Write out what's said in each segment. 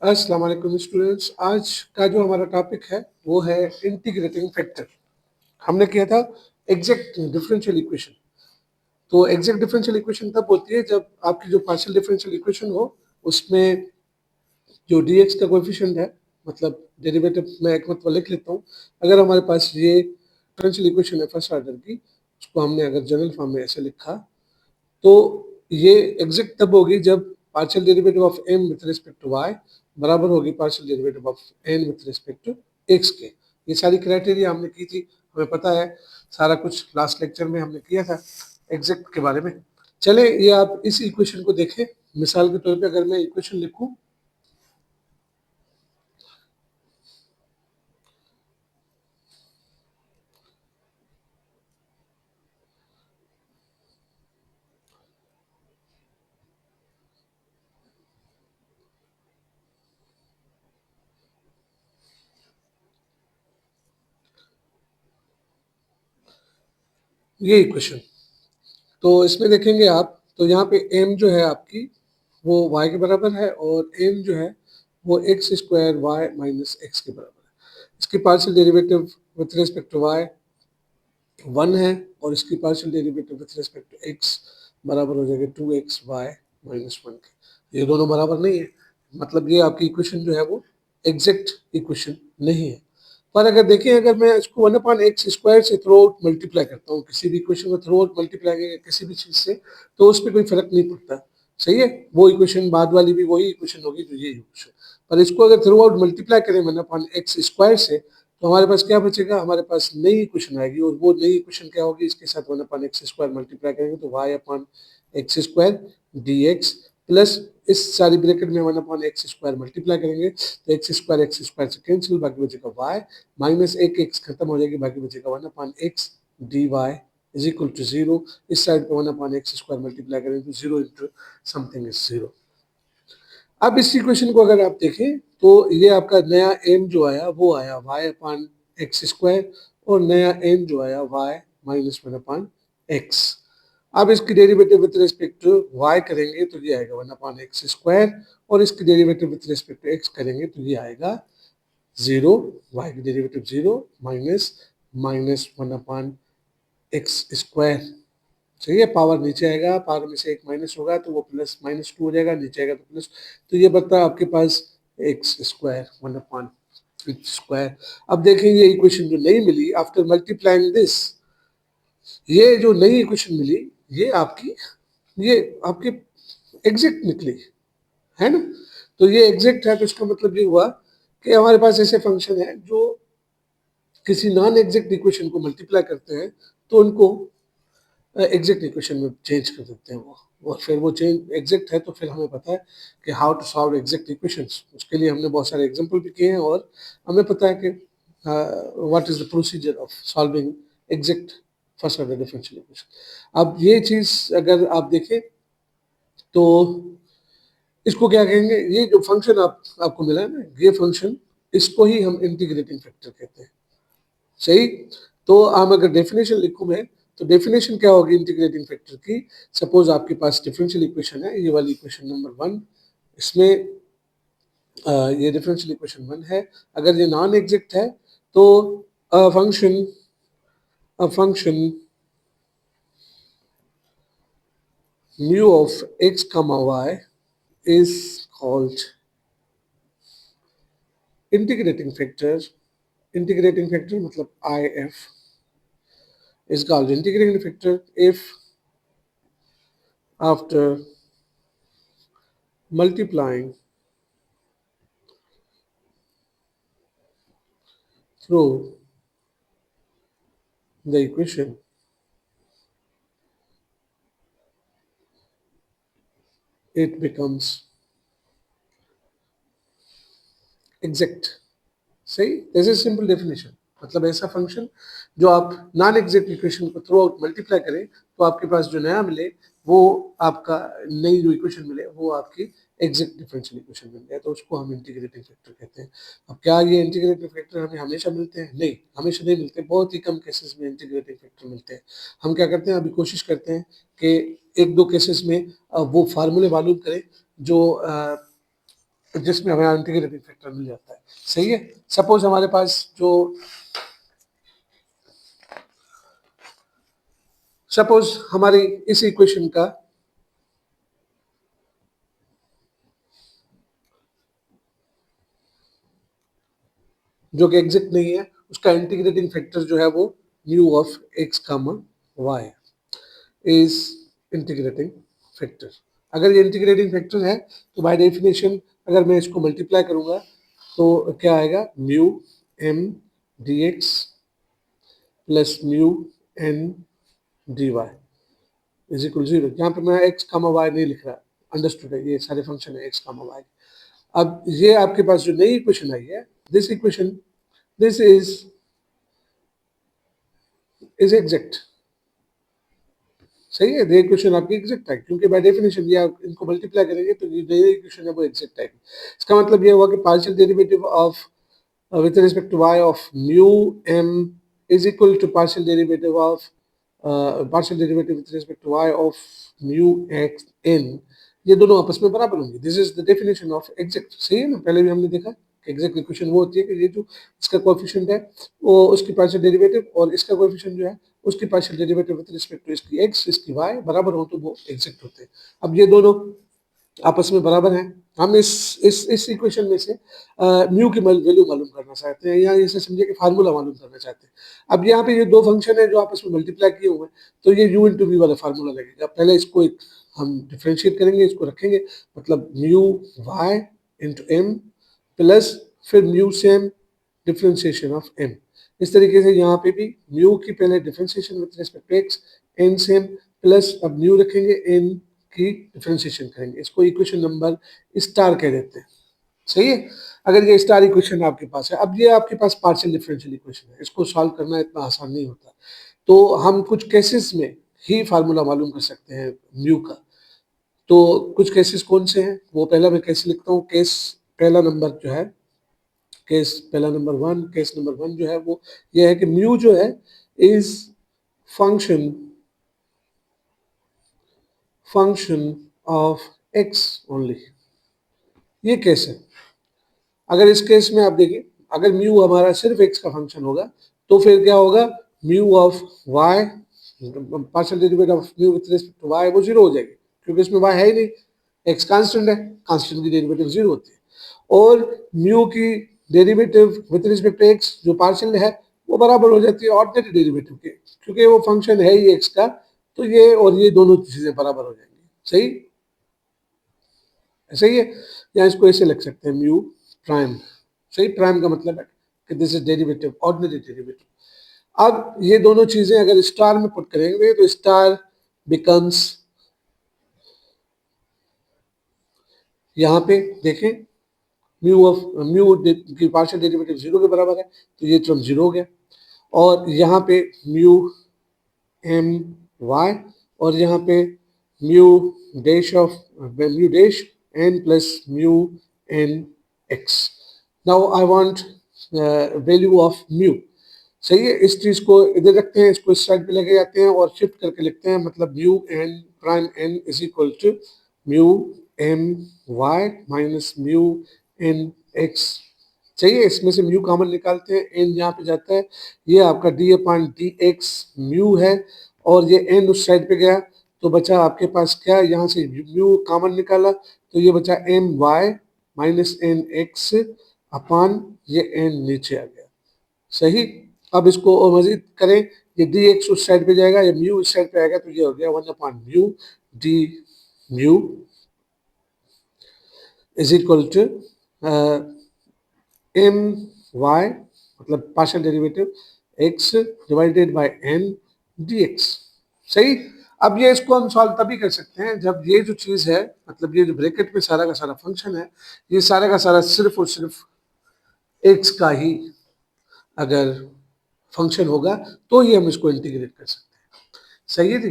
अस्सलाम वालेकुम स्टूडेंट्स। आज का जो हमारा टॉपिक है वो है इंटीग्रेटिंग फैक्टर। हमने किया था एग्जैक्ट डिफरेंशियल इक्वेशन। तो एग्जैक्ट डिफरेंशियल इक्वेशन तब होती है जब आपकी जो पार्शियल डिफरेंशियल इक्वेशन हो उसमें जो dx का कोएफिशिएंट है, मतलब डेरिवेटिव मैं एक मतलब लिख लेता हूँ। अगर हमारे पास ये डिफरेंशियल इक्वेशन है फर्स्ट ऑर्डर की, उसको हमने अगर जनरल फॉर्म में ऐसे लिखा तो ये एग्जैक्ट तब होगी जब partial derivative of m with respect to y बराबर होगी partial derivative of n with respect to x के। ये सारी क्राइटेरिया हमने की थी, हमें पता है, सारा कुछ लास्ट लेक्चर में हमने किया था एग्जैक्ट के बारे में। चले ये आप इस इक्वेशन को देखें। मिसाल के तौर पे अगर मैं इक्वेशन लिखूं, ये इक्वेशन, तो इसमें देखेंगे आप तो यहाँ पे m जो है आपकी वो y के बराबर है और n जो है वो x square y minus x के बराबर है। इसकी partial derivative with respect to y 1 है और इसकी partial derivative with respect to x बराबर हो जाएगा 2x y माइनस 1 के। ये दोनों बराबर नहीं है, मतलब ये आपकी इक्वेशन जो है वो एग्जैक्ट इक्वेशन नहीं है। पर अगर देखें, अगर मैं इसको 1/x² से थ्रू आउट मल्टीप्लाई करता हूँ, किसी भी इक्वेशन को थ्रू आउट मल्टीप्लाई करेंगे किसी भी चीज से, तो उस पर कोई फर्क नहीं पड़ता। सही है, वो इक्वेशन बाद वाली भी वही इक्वेशन होगी जो ये इक्वेशन। पर इसको अगर थ्रू आउट मल्टीप्लाई करें 1/x² से, तो हमारे पास क्या बचेगा, हमारे पास नई इक्वेशन आएगी और वो नई इक्वेशन क्या होगी, इसके साथ 1/x² मल्टीप्लाई करेंगे तो y/x² dx प्लस इस सारी ब्रैकेट में 1/x² मल्टीप्लाई करेंगे तो x² से कैंसिल, बाकी बचेगा y माइनस एक x खत्म हो जाएगी, बाकी बचेगा 1/x dy is equal to 0। इस साइड पे 1/x² मल्टीप्लाई करेंगे तो 0 इंटू समथिंग इज 0। अब इस इक्वेशन को अगर आप देखें तो ये आपका नया m जो आया वो आया y/x² और नया n जो आया y माइनस 1/x। अब इसकी derivative with respect to y करेंगे तो ये आएगा 1/x² और इसकी derivative with respect to x करेंगे तो ये आएगा 0। y की डेरिवेटिव 0 माइनस माइनस 1/x²। सही है, पावर नीचे आएगा, पावर में से एक माइनस होगा तो वो प्लस -2 हो जाएगा, नीचे आएगा तो प्लस। तो ये बनता आपके पास x² 1/x²। अब देखें ये इक्वेशन जो नई मिली आफ्टर मल्टीप्लाइंग दिस, ये जो नई इक्वेशन मिली ये आपकी एग्जैक्ट निकली है ना। तो ये एग्जैक्ट है तो इसका मतलब ये हुआ कि हमारे पास ऐसे फंक्शन है जो किसी नॉन एग्जैक्ट इक्वेशन को मल्टीप्लाई करते हैं तो उनको एग्जैक्ट इक्वेशन में चेंज कर देते हैं वो। और फिर वो चेंज एग्जैक्ट है तो फिर हमें पता है कि how to solve exact equations. उसके लिए हमने बहुत सारे एग्जांपल भी किए हैं और हमें पता है कि what is the procedure of solving exact first order differential equation. अब ये चीज अगर आप देखें तो इसको क्या कहेंगे, ये जो फंक्शन आपको मिला है ना, ये फंक्शन, इसको ही हम इंटीग्रेटिंग फैक्टर कहते हैं। सही, तो हम अगर डेफिनेशन लिखूं मैं, तो डेफिनेशन क्या होगी इंटीग्रेटिंग फैक्टर की। सपोज आपके पास डिफरेंशियल इक्वेशन है, ये वाली इक्वेशन नंबर 1, इसमें ये डिफरेंशियल इक्वेशन 1 है। अगर ये नॉन एग्जैक्ट है तो function function mu of x comma y is called integrating factor। integrating factor मतलब if is called integrating factor if after multiplying through the equation it becomes exact। सही, this is simple definition. मतलब ऐसा function जो आप non exact equation को through out multiply करें तो आपके पास जो नया मिले वो आपका नई जो इक्वेशन मिले वो आपकी एग्जैक्ट डिफरेंशियल इक्वेशन मिल जाए, तो उसको हम इंटीग्रेटिंग फैक्टर कहते हैं। अब क्या ये इंटीग्रेटिंग फैक्टर हमें हमेशा मिलते हैं? नहीं, हमेशा नहीं मिलते, बहुत ही कम केसेस में इंटीग्रेटिंग फैक्टर मिलते हैं। हम क्या करते हैं, अभी कोशिश करते हैं कि एक दो केसेस में वो फार्मूले मालूम करें जो जिसमें हमें इंटीग्रेटिंग फैक्टर मिल जाता है। सही है। सपोज हमारे पास सपोज हमारी इस इक्वेशन का जो कि एग्जैक्ट नहीं है, उसका इंटीग्रेटिंग फैक्टर जो है वो mu of x comma y is integrating factor. अगर ये इंटीग्रेटिंग फैक्टर है तो बाय डेफिनेशन अगर मैं इसको मल्टीप्लाई करूंगा तो क्या आएगा, mu m d x plus mu n d y is equal zero. यहाँ पे मैं एक्स कामा वाई नहीं लिख रहा, अंडरस्टूड है, ये सारे फंक्शन है एक्स कामा वाई। अब ये आपके पास जो नई इक्वेशन आई है, this equation this is exact. सही है, ये इक्वेशन आपकी एग्जैक्ट है क्योंकि बाय डेफिनेशन ये आप इनको मल्टीप्लाई करेंगे तो ये नई इक्वेशन है वो एग्जैक्ट आएगी। इसका मतलब ये हुआ कि partial derivative of with respect to y of mu m is equal to partial derivative with respect to y of mu x n, ये दोनों आपस में बराबर होंगे। This is the definition of exact. सही है ना, पहले भी हमने देखा कि एग्जैक्ट इक्वेशन वो होती है कि ये जो इसका कोएफिशिएंट है वो उसकी पार्शियल डेरिवेटिव और इसका कोएफिशिएंट जो है उसकी partial derivative with respect to इसकी x इसकी y बराबर हो तो वो एग्जैक्ट होते हैं। अब ये दोनों आपस में बराबर हैं। हम इस इक्वेशन में से म्यू की वैल्यू मालूम करना चाहते हैं या इसे समझिए कि फार्मूला मालूम करना चाहते हैं। अब यहाँ पे ये दो फंक्शन है जो आपस में मल्टीप्लाई किए हुए हैं तो ये u इंटू वी वाला फार्मूला लगेगा। पहले इसको हम डिफ्रेंशिएट करेंगे, इसको रखेंगे, मतलब mu Y into M plus फिर mu same differentiation of M. इस तरीके से यहाँ पे भी म्यू की पहले differentiation with respect to X N same plus अब म्यू रखेंगे एन की डिफरेंशिएशन करेंगे। इसको इक्वेशन नंबर स्टार कह देते हैं। सही है। अगर ये स्टार इक्वेशन आपके पास है, अब ये आपके पास पार्शियल डिफरेंशियल इक्वेशन है, इसको सॉल्व करना इतना आसान नहीं होता, तो हम कुछ केसेस में ही फार्मूला मालूम कर सकते हैं म्यू का। तो कुछ केसेस कौन से हैं वो पहला मैं केस लिखता हूँ। केस पहला नंबर जो है, केस पहला number one, case number one जो है वो ये है कि म्यू जो है is function function of x only. ये केस है। अगर इस केस में आप देखिए, अगर म्यू हमारा सिर्फ एक्स का फंक्शन होगा तो फिर क्या होगा, mu of y partial derivative of mu with respect to y वो जीरो हो जाएगी क्योंकि इसमें वाई है ही नहीं, एक्स कांस्टेंट है, कांस्टेंट की डेरिवेटिव जीरो होती है। और म्यू की derivative with respect to x जो पार्शियल है वो बराबर हो जाती है ऑर्डिनरी डेरिवेटिव के, क्योंकि वो फंक्शन है ही एक्स का, तो ये और ये दोनों चीजें बराबर हो जाएंगी। सही, ऐसा ही है। या इसको ऐसे लिख सकते हैं म्यू प्राइम। सही, प्राइम का मतलब है कि this is derivative, ordinary derivative. अब ये दोनों चीजें अगर स्टार में पुट करेंगे तो स्टार बिकम्स, यहाँ पे देखें म्यू की पार्शियल डेरिवेटिव जीरो के बराबर है तो ये टर्म जीरो हो गया, और यहाँ पे म्यू एम वाई और यहाँ पे mu dash of mu dash n plus mu n x. Now I want value of mu. सही है, इस चीज को इधर रखते हैं, इसको इस साइड पे लेके जाते हैं और शिफ्ट करके लिखते हैं, मतलब mu n prime n is equal to mu m Y minus mu n x. चाहिए, इसमें से म्यू कॉमन निकालते हैं, एन यहाँ पे जाता है, ये आपका D upon D x mu है, और ये एन उस साइड पे गया तो बचा आपके पास क्या, यहाँ से म्यू कॉमन निकाला तो ये बचा m Y minus N x upon ये एन नीचे आ गया। सही। अब इसको और मजीद करें, ये डी एक्स उस साइड पे जाएगा, ये म्यू इस साइड पे आएगा तो ये हो गया one upon mu D mu is equal to M Y मतलब partial derivative X divided by N D x. सही। अब ये इसको हम सॉल्व तभी कर सकते हैं जब ये जो चीज़ है, मतलब ये जो ब्रैकेट में सारा का सारा फंक्शन है, ये सारा का सारा सिर्फ और सिर्फ एक्स का ही अगर फंक्शन होगा तो ही हम इसको इंटीग्रेट कर सकते हैं। सही है जी।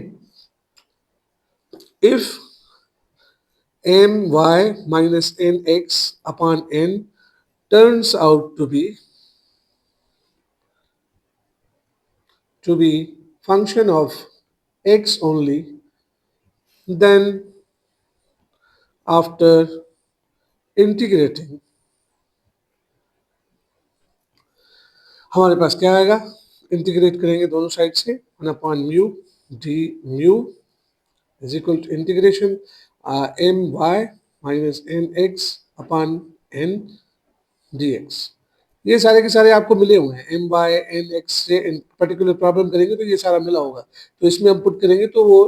If M Y minus N x upon N turns out to be function of x only, then after integrating हमारे पास क्या आएगा, इंटीग्रेट करेंगे दोनों साइड से, 1/म्यू D mu is equal to integration M Y minus N x upon N D X. ये सारे के सारे आपको मिले हुए हैं, एम वाई एन एक्स से पर्टिकुलर प्रॉब्लम करेंगे तो ये सारा मिला होगा, तो इसमें हम पुट करेंगे तो वो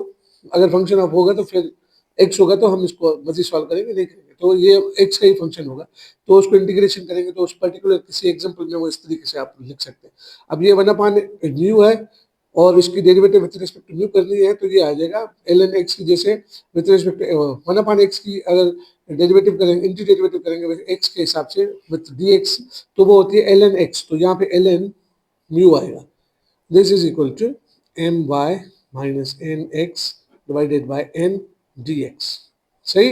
अगर फंक्शन ऑफ होगा तो फिर एक्स होगा तो हम इसको मजीद सॉल्व करेंगे, नहीं करेंगे तो ये एक्स का ही फंक्शन होगा, तो उसको इंटीग्रेशन करेंगे तो उस पर्टिकुलर किसी एग्जाम्पल में वो इस तरीके से आप लिख सकते हैं। अब ये 1/म्यू है और इसकी derivative with respect to mu करनी है तो ये आ जाएगा एल एन एक्स की, जैसे विथ रिस्पेक्ट 1/x की अगर डेरिवेटिव करेंगे, इंटी डेरिवेटिव करेंगे एक्स के हिसाब से विथ डी एक्स तो वो होती है एल एन एक्स, तो यहाँ पे एल एन म्यू आएगा। This is equal to M Y minus N x divided by n D x. सही।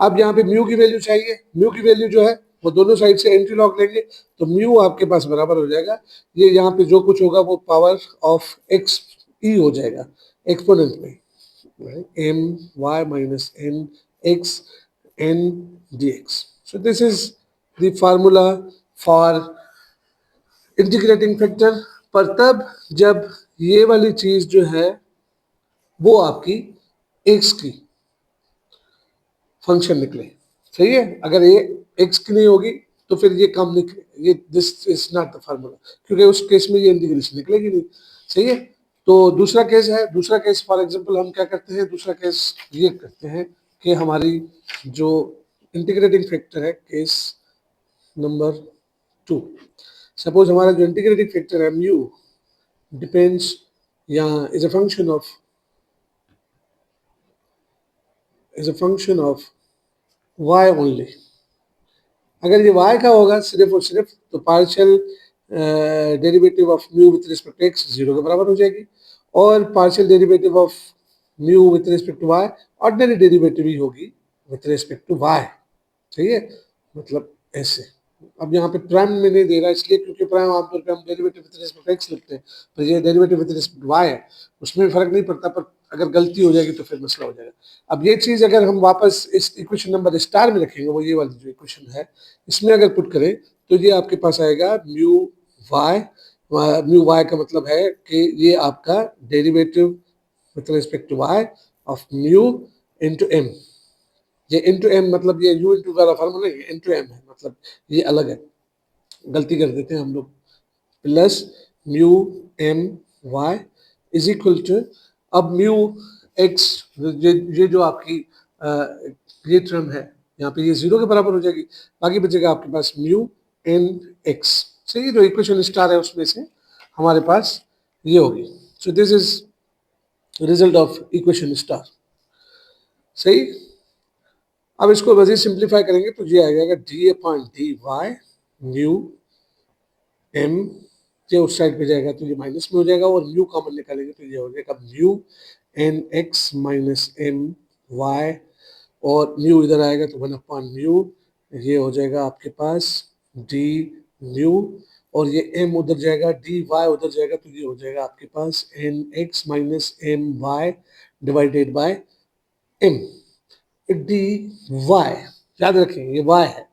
अब यहाँ पे म्यू की वैल्यू चाहिए, म्यू की वैल्यू जो है वो दोनों साइड से एंट्री लॉग लेंगे तो म्यू आपके पास बराबर हो जाएगा, ये यहाँ पे जो कुछ होगा वो पावर ऑफ एक्स ई हो जाएगा एक्सपोनेंट में, m Y minus N x n D x. So this is the formula for integrating factor, पर तब जब ये वाली चीज जो है वो आपकी एक्स की फंक्शन निकले। सही है, अगर ये एक्स की नहीं होगी तो फिर ये कम निकले, ये this is not the formula, क्योंकि उस केस में ये इंटीग्रेशन निकलेगी नहीं। सही है, तो दूसरा केस है, दूसरा केस फॉर एग्जांपल हम क्या करते हैं, दूसरा केस ये करते हैं कि हमारी जो इंटीग्रेटिंग फैक्टर है केस नंबर 2, सपोज हमारा जो इंटीग्रेटिंग फैक्टर है म्यू डिपेंड्स या is a function of y only. अगर ये y का होगा सिर्फ और सिर्फ तो partial derivative of mu with respect to x 0 के बराबर हो जाएगी, और partial derivative of mu with respect to y ordinary derivative ही होगी विथ रिस्पेक्ट टू y। सही है, मतलब ऐसे। अब यहाँ पे प्राइम में नहीं दे रहा इसलिए क्योंकि प्राइम आमतौर पर हम डेरिवेटिव विथ रिस्पेक्ट एक्स लिखते हैं, पर ये डेरिवेटिव विथ रिस्पेक्ट वाई है, उसमें फर्क नहीं पड़ता, पर अगर गलती हो जाएगी तो फिर मसला हो जाएगा। अब ये चीज अगर हम वापस इस इक्वेशन नंबर स्टार में रखेंगे, वो ये वाली जो इक्वेशन है इसमें अगर पुट करें तो ये आपके पास आएगा म्यू वाई, म्यू वाई का मतलब है कि ये आपका derivative with respect to y of mu into m. ये इंटू एम मतलब ये यू इंटू वाला फार्मूला नहीं, इंटू एम है, मतलब ये अलग है, गलती कर देते हैं हम लोग। Plus mu m y is equal to, अब म्यू एक्स, ये जो आपकी ये टर्म है यहाँ पे ये 0 के बराबर हो जाएगी, बाकी बचेगा आपके पास म्यू एन एक्स। सही, जो इक्वेशन स्टार है उसमें से हमारे पास ये होगी। सो this is result of equation star. सही, अब इसको मजीद सिंप्लीफाई करेंगे तो ये आ जाएगा d upon d y mu m, ये उस साइड पे जाएगा तो ये माइनस में हो जाएगा, और म्यू कॉमन निकालेंगे तो ये हो जाएगा mu n x minus M y, और म्यू इधर आएगा तो 1/म्यू, ये हो जाएगा आपके पास डी म्यू, और ये एम उधर जाएगा, डी वाई उधर जाएगा तो ये हो जाएगा आपके पास N x minus M y divided by M d y. याद रखें ये वाई है।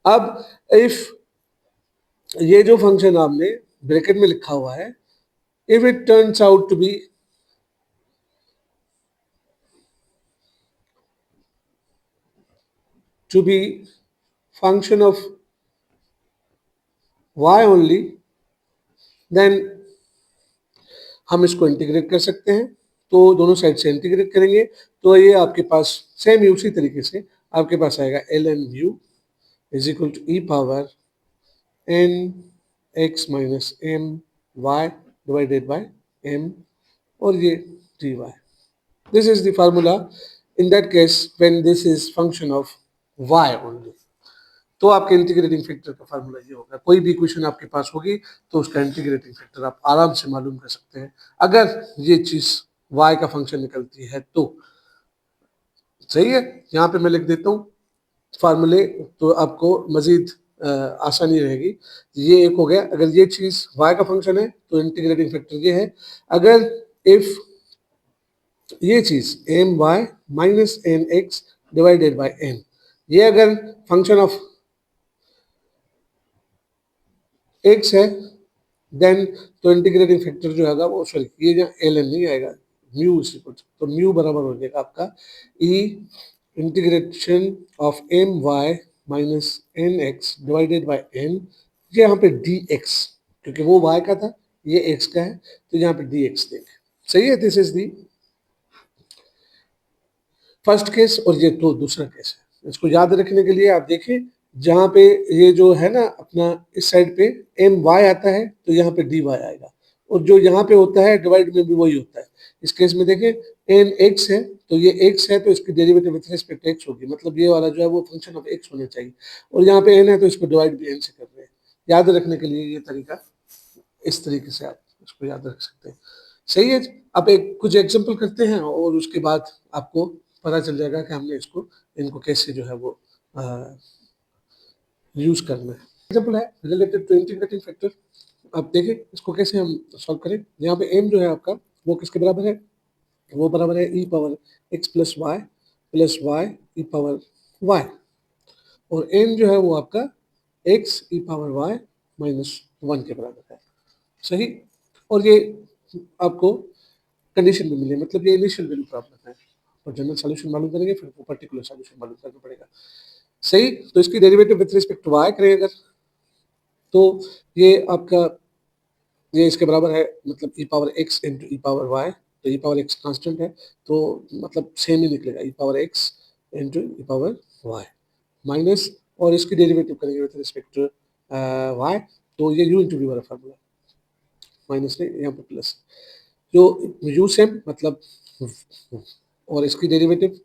अब इफ ये जो फंक्शन आपने ब्रैकेट में लिखा हुआ है, if it turns out to be function of y only, then हम इसको इंटीग्रेट कर सकते हैं, तो दोनों साइड से इंटीग्रेट करेंगे तो ये आपके पास सेम ही उसी तरीके से आपके पास आएगा l n u is equal to e power n x minus M y divided by m, और ये d y. This is the formula in that case when this is function of y only. तो आपके integrating factor का formula ये होगा। कोई भी equation आपके पास होगी तो उसका इंटीग्रेटिंग फैक्टर आप आराम से मालूम कर सकते हैं अगर ये चीज y का फंक्शन निकलती है तो। सही है, यहाँ पे मैं लिख देता हूँ फार्मूले तो आपको मजीद आसानी रहेगी। ये एक हो गया, अगर ये चीज y का फंक्शन है तो इंटीग्रेटिंग फैक्टर ये है, अगर इफ ये चीज m Y minus N x divided by N, ये अगर फंक्शन ऑफ एक्स है देन तो इंटीग्रेटिंग फैक्टर जो है वो सॉरी ये जो एल एन नहीं आएगा म्यू तो म्यू बराबर हो जाएगा आपका e integration of M Y minus N x divided by N, ये यहाँ पे डी एक्स क्योंकि वो वाई का था ये एक्स का है तो यहाँ पे डी एक्स देंगे। सही है, this is the first case और ये तो दूसरा केस है। इसको याद रखने के लिए आप देखिए जहाँ पे ये जो है ना अपना इस साइड पे एम वाई आता है तो यहाँ पे डी वाई आएगा और जो यहाँ पे होता है डिवाइड में भी वही होता है। इस केस में देखिए एन एक्स है तो ये एक्स है तो इसकी डेरिवेटिव विथ रिस्पेक्ट एक्स होगी, मतलब ये वाला जो है वो फंक्शन ऑफ एक्स होना चाहिए और यहाँ पे एन है तो इसको डिवाइड भी एन से कर रहे हैं। याद रखने के लिए ये तरीका इस तरीके से आप इसको याद रख सकते हैं। सही है, अब एक कुछ एग्जांपल करते हैं और उसके बाद आपको पता चल जाएगा कि हमने इसको इनको कैसे जो है वो यूज करना है। एग्जांपल है रिलेटेड टू इंटीग्रेटिंग फैक्टर। अब देखें इसको कैसे हम सॉल्व करें। यहाँ पे एम जो है आपका वो किसके बराबर है, वो बराबर है e power x plus y e power Y और एन जो है वो आपका एक्स ई पावर वाई माइनस वन के बराबर है। सही, और ये आपको कंडीशन में मिले, मतलब ये इनिशियल वैल्यू प्राप्त करना है और जनरल सॉल्यूशन मालूम करेंगे फिर वो पर्टिकुलर सॉल्यूशन मालूम करना पड़ेगा। सही, तो इसकी derivative with respect to y करें अगर तो ये आपका ये इसके बराबर है, मतलब e power x into e power Y, तो ई पावर एक्स कांस्टेंट है तो मतलब सेम ही निकलेगा ई power x into e power y minus और इसकी डेरिवेटिव करेंगे विद रिस्पेक्ट टू वाई तो ये यू इंटू वी वाला फार्मूला माइनस नहीं यहाँ पे प्लस जो यू सेम मतलब और इसकी डेरिवेटिव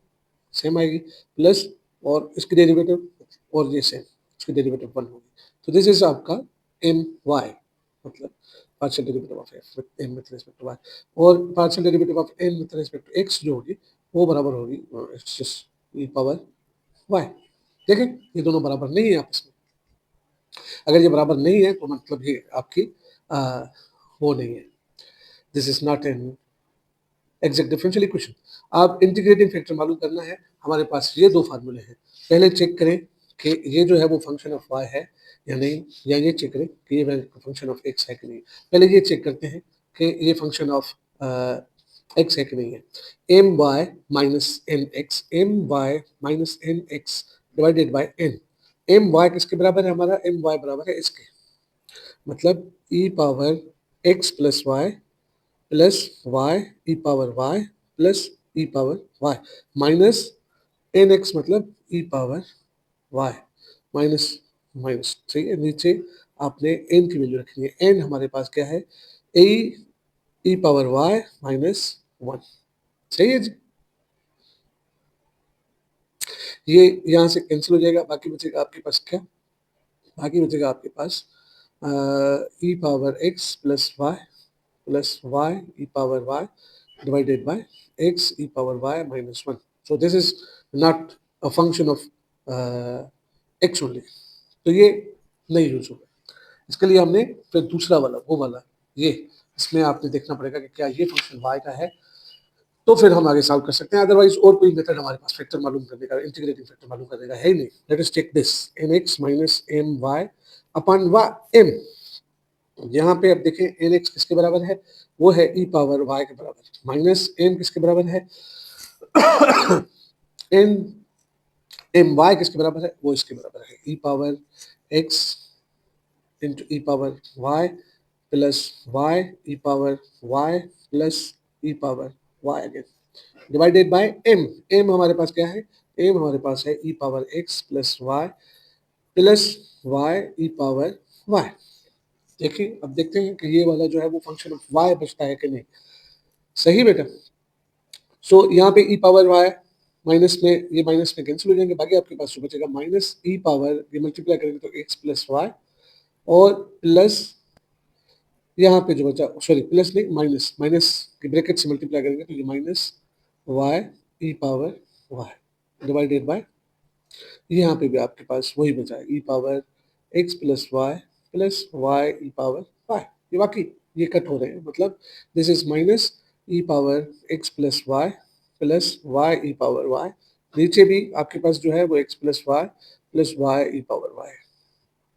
सेम आएगी प्लस और इसकी डेरिवेटिव और ये सेम इसकी डेरिवेटिव वन होगी तो दिस इज आपका एम वाई मतलब partial derivative of f with M with respect to y और partial derivative of N with respect to x जो होगी वो बराबर होगी it's just e power y. देखें ये दोनों बराबर नहीं है आपस में, अगर ये बराबर नहीं है तो मतलब ये आपकी वो नहीं है, this is not an exact differential equation. आप इंटीग्रेटिंग फैक्टर मालूम करना है, हमारे पास ये दो फार्मूले हैं। पहले चेक करें कि ये जो है वो फंक्शन ऑफ वाई है या नहीं, या ये चेक करें कि ये फंक्शन ऑफ एक्स है कि नहीं। पहले ये चेक करते हैं कि ये फंक्शन ऑफ एक्स है कि नहीं है। M Y minus N x, m Y minus N x divided by n. M y किसके बराबर है हमारा, एम वाई बराबर है इसके, मतलब e power x plus y plus y e power y plus e power y minus N x मतलब e power y minus minus. ठीक है, नीचे आपने एन की वैल्यू रखनी है। एन हमारे पास क्या है, ए ई पावर वाई माइनस वन। सही है जी, ये यहाँ से कैंसिल हो जाएगा, बाकी बचेगा आपके पास क्या, बाकी बचेगा आपके पास e power x plus y e power y divided by x e power y minus 1. So this is not a function of x only. तो ये नहीं यूज होगा। इसके लिए हमने फिर दूसरा वाला वो वाला ये इसमें आपने देखना पड़ेगा कि क्या ये फंक्शन y का है तो फिर हम आगे सॉल्व कर सकते हैं, अदरवाइज और कोई मेथड हमारे पास फैक्टर मालूम करने का, इंटीग्रेटिंग फैक्टर मालूम करने का है ही नहीं। Let us take this n x minus M y upon y m. यहाँ पे अब देखें एन एक्स किसके बराबर है, वो है ई पावर वाई के बराबर, माइनस एम किसके बराबर है एन एम वाई किसके बराबर है, वो इसके बराबर है e power x into e power y plus y e power y plus e power y again divided by M. M हमारे पास क्या है, एम हमारे पास है e power x plus y e power y. देखिए अब देखते हैं कि ये वाला जो है वो फंक्शन ऑफ वाई बचता है कि नहीं। सही बेटा, सो यहाँ पे ई पावर वाई माइनस में ये माइनस में कैंसिल हो जाएंगे, बाकी आपके पास जो बचेगा माइनस ई पावर ये मल्टीप्लाई करेंगे तो एक्स प्लस वाई और प्लस यहाँ पे जो बचा सॉरी प्लस नहीं माइनस, माइनस के ब्रैकेट से मल्टीप्लाई करेंगे तो ये minus y e power y divided by यहाँ पे भी आपके पास वही बचा है e power x plus y e power y. ये बाकी ये कट हो रहे हैं, मतलब this is minus e power x plus y e power Y नीचे भी आपके पास जो है वो x plus y e power y,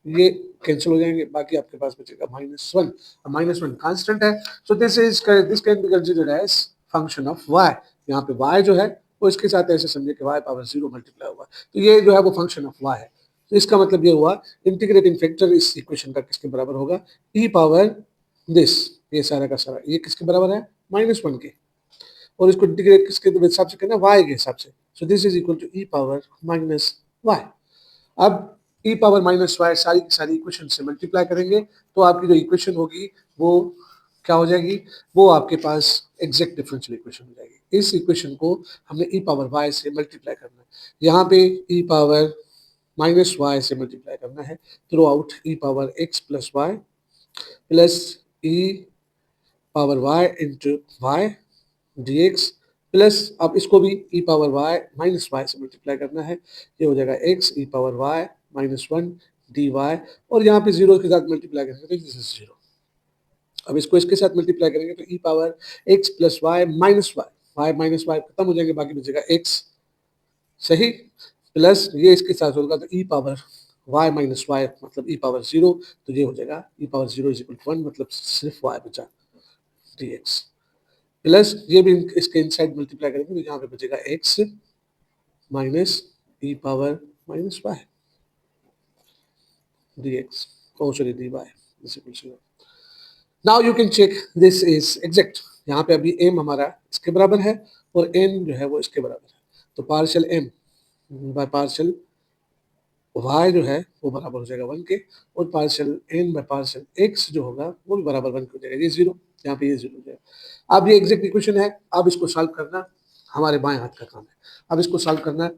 ये कैंसिल हो जाएंगे, बाकी आपके पास बचेगा -1। -1 कांस्टेंट है, so this can be considered as function of y। यहाँ पे y जो है वो इसके साथ ऐसे समझे कि y पावर 0 मल्टीप्लाई हुआ, तो ये जो है वो फंक्शन ऑफ y है। तो इसका मतलब ये हुआ इंटीग्रेटिंग फैक्टर इस इक्वेशन का किसके बराबर होगा, e पावर दिस, ये सारा का सारा ये किसके बराबर है, -1 के, और इसको इंटीग्रेट किसके हिसाब से करना, y के हिसाब से। So this is equal to e power -y। अब e पावर -y सारी की सारी इक्वेशन से मल्टीप्लाई करेंगे तो आपकी जो इक्वेशन होगी वो क्या हो जाएगी, वो आपके पास एग्जैक्ट डिफरेंशियल इक्वेशन हो जाएगी। इस इक्वेशन को हमने e पावर y से मल्टीप्लाई करना है, यहाँ पे e पावर -y से मल्टीप्लाई करना है throughout e power x plus y plus e power y into y dx plus अब इसको भी e power y minus y से मल्टीप्लाई करना है, ये हो जाएगा x e power y -1 dy, और यहाँ पे जीरो के साथ मल्टीप्लाई करेंगे तो दिस इज जीरो। अब इसको इसके साथ मल्टीप्लाई करेंगे तो e power x plus y minus y minus y खत्म हो जाएंगे, बाकी बचेगा x, सही, प्लस ये इसके साथ होगा तो e power y minus y मतलब e पावर 0, तो ये हो जाएगा e power 0 is equal to 1, मतलब सिर्फ y बचा dx, प्लस ये भी इसके इनसाइड मल्टीप्लाई करेंगे तो यहाँ पे बचेगा x minus e power minus y dx, oh sorry dy is equal to 0। Now you can check this is exact, यहाँ पे अभी m हमारा इसके बराबर है और n जो है वो इसके बराबर है, तो partial m by partial y जो है वो बराबर हो जाएगा 1 के, और partial n by partial x जो होगा वो भी बराबर 1 के हो जाएगा, ये 0, यहाँ पे ये 0 हो जाएगा। अब ये एग्जैक्ट इक्वेशन है, अब इसको सॉल्व करना हमारे बाएं हाथ का काम है। अब इसको सॉल्व करना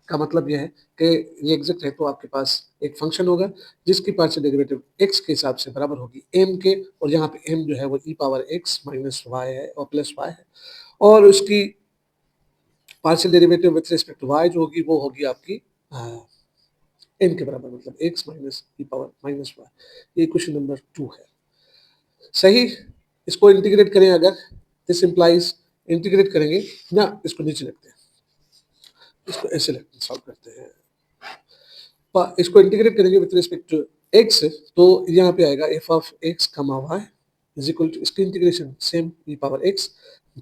का मतलब यह है कि ये एग्जैक्ट है तो आपके पास एक फंक्शन होगा जिसकी पार्शियल डेरिवेटिव x के हिसाब से बराबर होगी m के, और यहाँ पे m जो है वो e power x minus y है और प्लस वाई है, और उसकी partial derivative with respect to y जो होगी वो होगी आपकी m के बराबर, मतलब x minus e power minus y. ये क्वेश्चन नंबर 2 है, सही। इसको इंटीग्रेट करें अगर, दिस इंप्लाइज, इंटीग्रेट करेंगे ना, इसको नीचे रखते हैं, इसको ऐसे लगते सॉल्व करते हैं, इसको इंटीग्रेट करेंगे विद रिस्पेक्ट टू x, तो यहाँ पे आएगा f ऑफ x कमा y इज इक्वल टू, इसकी integration same e power x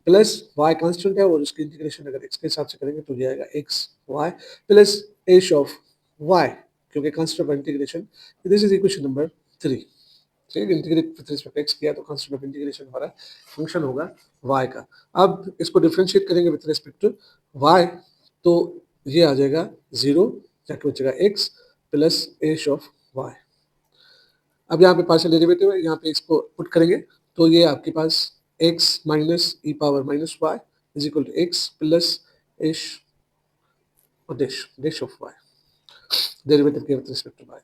plus y constant है और इसकी इंटीग्रेशन अगर x के हिसाब से करेंगे तो ये आएगा x y plus h of y, क्योंकि constant of integration, this is equation number 3। ठीक है, इंटीग्रेट विद रिस्पेक्ट x किया तो कांस्टेंट ऑफ इंटीग्रेशन हमारा फंक्शन होगा y का। अब इसको डिफरेंशिएट करेंगे विद रिस्पेक्ट टू y, तो ये आ जाएगा 0, जाके बचेगा x plus h of y. अब यहाँ पे पार्शियल डेरिवेटिव है, यहाँ पे इसको पुट करेंगे तो ये आपके पास x minus e power minus y is equal to x plus h और डैश ऑफ वाई, डेरिवेटिव के with respect to y,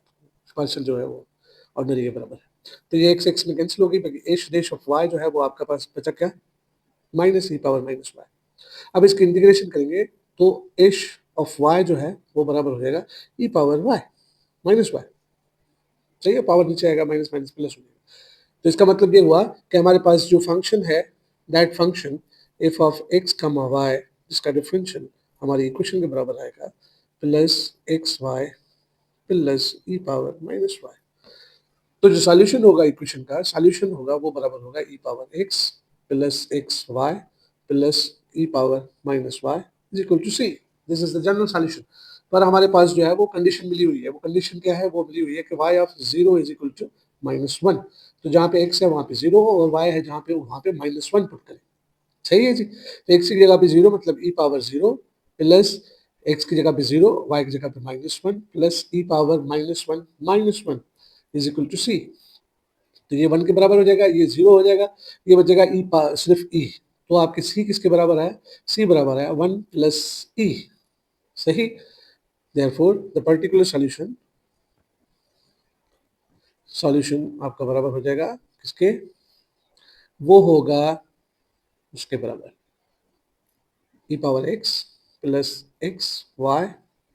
partial जो है वो ऑर्डिनरी के बराबर है, तो ये x x में कैंसिल होगी, बाकी एच डैश ऑफ वाई जो है वो आपका पास बचा क्या, minus e power minus Y. अब इसकी इंटीग्रेशन करेंगे तो एच ऑफ वाई जो है वो बराबर हो जाएगा ई पावर वाई माइनस वाई, सही है, पावर नीचे आएगा, माइनस माइनस प्लस हो जाएगा। तो इसका मतलब ये हुआ कि हमारे पास जो फंक्शन है, that function F of x कमा वाई, जिसका डिफरेंशियल हमारी इक्वेशन के बराबर आएगा plus x y plus e power minus Y. तो जो सॉल्यूशन होगा इक्वेशन का, सॉल्यूशन होगा वो बराबर होगा e power x plus x y plus e power minus y is equal to C. This is the general solution. पर हमारे पास जो है वो कंडीशन मिली हुई है, वो कंडीशन क्या है, वो मिली हुई है कि y of 0 is equal to -1, तो जहाँ पे x है वहाँ पे 0 हो और y है जहाँ पे वहाँ पे -1 पुट करें, सही है जी। तो x की जगह पे 0 मतलब e पावर 0 प्लस x की जगह पे 0, y की जगह पे -1 plus e power -1 is equal to C. तो ये 1 के बराबर हो जाएगा, ये 0 हो जाएगा, ये बचेगा सिर्फ e, तो आपके c किसके बराबर है, c बराबर है 1 प्लस e, सही। Therefore, the particular solution आपका बराबर हो जाएगा किसके, वो होगा उसके बराबर e power x plus x y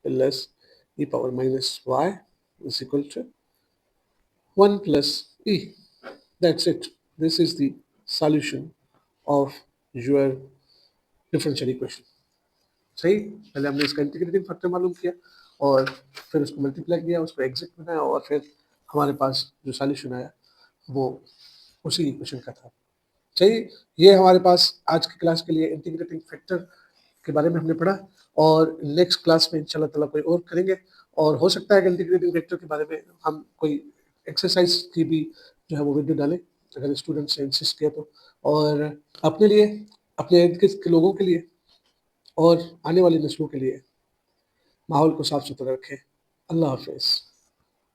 plus e power minus y is equal to 1 plus e। That's it. This is the solution of your differential equation. सही, पहले हमने इसका इंटीग्रेटिंग फैक्टर मालूम किया और फिर उसको मल्टीप्लाई किया, उसको एग्जैक्ट बनाया और फिर हमारे पास जो सॉल्यूशन आया वो उसी इक्वेशन का था। सही, ये हमारे पास आज की क्लास के लिए इंटीग्रेटिंग फैक्टर के बारे में हमने पढ़ा और नेक्स्ट क्लास में इंशाल्लाह ताला कोई और करेंगे और हो सकता है कि इंटीग्रेटिंग फैक्टर के बारे में हम कोई एक्सरसाइज की भी जो है वो वीडियो डालें, अगर स्टूडेंट्स ने इंसिस्ट किया तो। और अपने लिए, अपने इर्द-गिर्द के लोगों के लिए और आने वाली नस्लों के लिए माहौल को साफ-सुथरा रखें। अल्लाह हाफ़िज़।